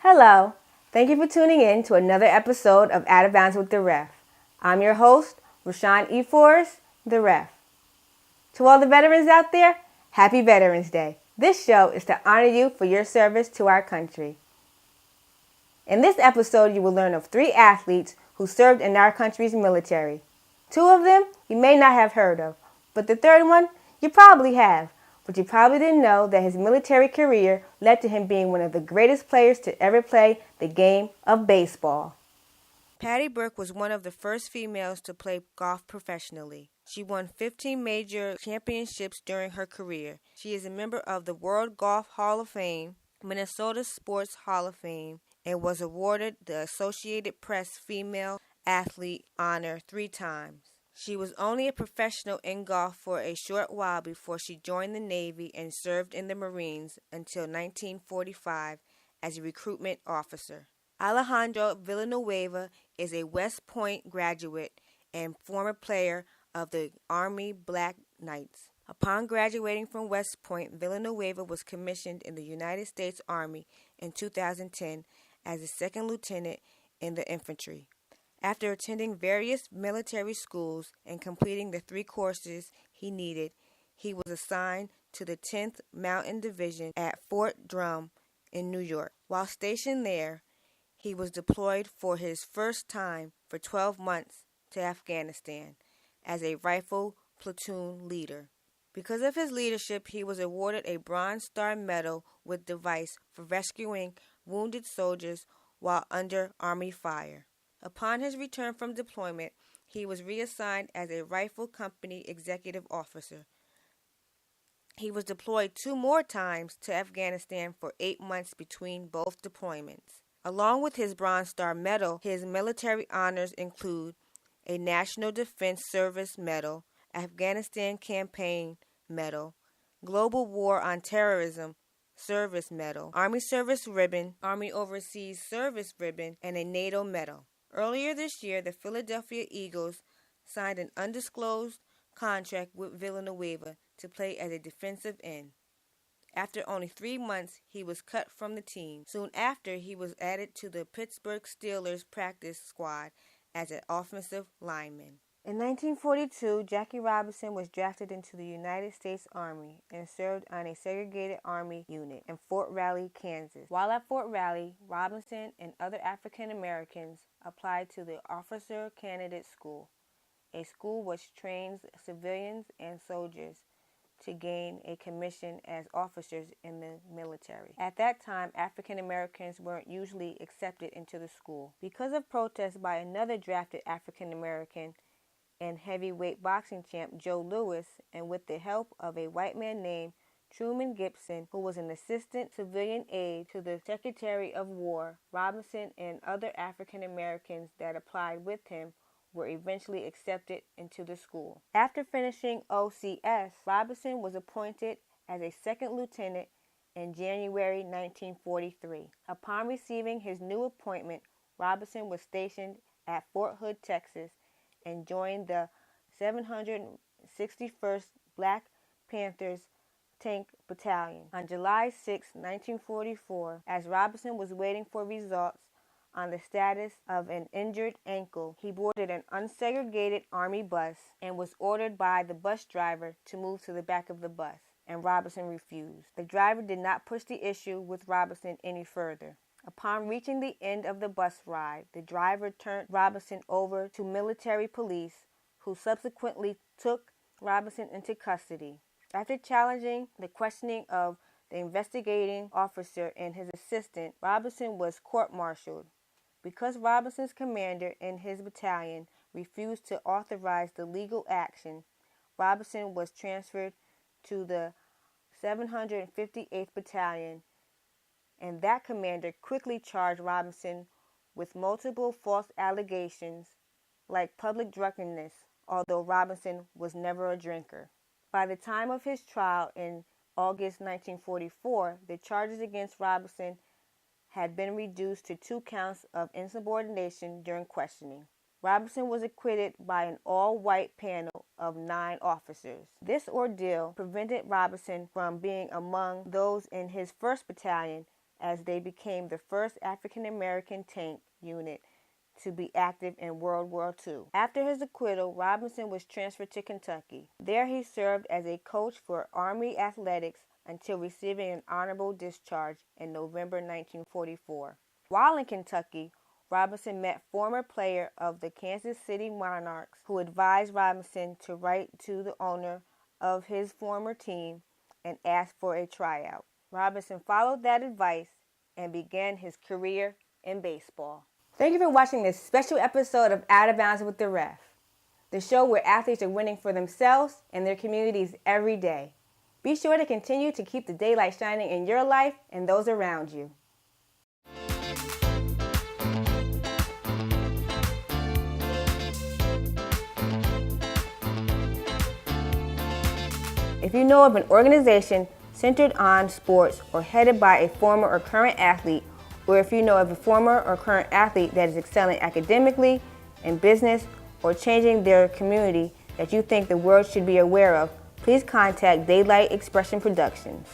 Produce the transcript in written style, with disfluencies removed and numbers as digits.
Hello. Thank you for tuning in to another episode of Out of Bounds with the Ref. I'm your host, Rashawn E. Forrest, the Ref. To all the veterans out there, happy Veterans Day. This show is to honor you for your service to our country. In this episode, you will learn of 3 athletes who served in our country's military. 2 of them you may not have heard of, but the third one you probably have. But you probably didn't know that his military career led to him being one of the greatest players to ever play the game of baseball. Patty Burke was one of the first females to play golf professionally. She won 15 major championships during her career. She is a member of the World Golf Hall of Fame, Minnesota Sports Hall of Fame, and was awarded the Associated Press Female Athlete honor 3 times. She was only a professional in golf for a short while before she joined the Navy and served in the Marines until 1945 as a recruitment officer. Alejandra Villanueva is a West Point graduate and former player of the Army Black Knights. Upon graduating from West Point, Villanueva was commissioned in the United States Army in 2010 as a second lieutenant in the infantry. After attending various military schools and completing the 3 courses he needed, he was assigned to the 10th Mountain Division at Fort Drum in New York. While stationed there, he was deployed for his first time for 12 months to Afghanistan as a rifle platoon leader. Because of his leadership, he was awarded a Bronze Star Medal with device for rescuing wounded soldiers while under Army fire. Upon his return from deployment, he was reassigned as a rifle company executive officer. He was deployed 2 more times to Afghanistan for 8 months between both deployments. Along with his Bronze Star Medal, his military honors include a National Defense Service Medal, Afghanistan Campaign Medal, Global War on Terrorism Service Medal, Army Service Ribbon, Army Overseas Service Ribbon, and a NATO Medal. Earlier this year, the Philadelphia Eagles signed an undisclosed contract with Villanueva to play as a defensive end. After only 3 months, he was cut from the team. Soon after, he was added to the Pittsburgh Steelers practice squad as an offensive lineman. In 1942, Jackie Robinson was drafted into the United States Army and served on a segregated Army unit in Fort Riley, Kansas. While at Fort Riley, Robinson and other African Americans applied to the Officer Candidate School, a school which trains civilians and soldiers to gain a commission as officers in the military. At that time, African Americans weren't usually accepted into the school. Because of protests by another drafted African American and heavyweight boxing champ Joe Louis, and with the help of a white man named Truman Gibson, who was an assistant civilian aide to the Secretary of War, Robinson and other African Americans that applied with him were eventually accepted into the school. After finishing OCS, Robinson was appointed as a second lieutenant in January 1943. Upon receiving his new appointment, Robinson was stationed at Fort Hood, Texas, and joined the 761st Black Panthers Tank Battalion. On July 6, 1944, as Robinson was waiting for results on the status of an injured ankle, he boarded an unsegregated Army bus and was ordered by the bus driver to move to the back of the bus, and Robinson refused. The driver did not push the issue with Robinson any further. Upon reaching the end of the bus ride, the driver turned Robinson over to military police, who subsequently took Robinson into custody. After challenging the questioning of the investigating officer and his assistant, Robinson was court-martialed. Because Robinson's commander in his battalion refused to authorize the legal action, Robinson was transferred to the 758th Battalion, and that commander quickly charged Robinson with multiple false allegations like public drunkenness, although Robinson was never a drinker. By the time of his trial in August 1944, the charges against Robinson had been reduced to 2 counts of insubordination during questioning. Robinson was acquitted by an all-white panel of 9 officers. This ordeal prevented Robinson from being among those in his 1st Battalion as they became the first African American tank unit to be active in World War II. After his acquittal, Robinson was transferred to Kentucky. There he served as a coach for Army athletics until receiving an honorable discharge in November 1944. While in Kentucky, Robinson met former player of the Kansas City Monarchs who advised Robinson to write to the owner of his former team and ask for a tryout. Robinson followed that advice and began his career in baseball. Thank you for watching this special episode of Out of Bounds with the Ref, the show where athletes are winning for themselves and their communities every day. Be sure to continue to keep the daylight shining in your life and those around you. If you know of an organization centered on sports or headed by a former or current athlete, or if you know of a former or current athlete that is excelling academically, in business, or changing their community that you think the world should be aware of, please contact Daylight Expression Productions.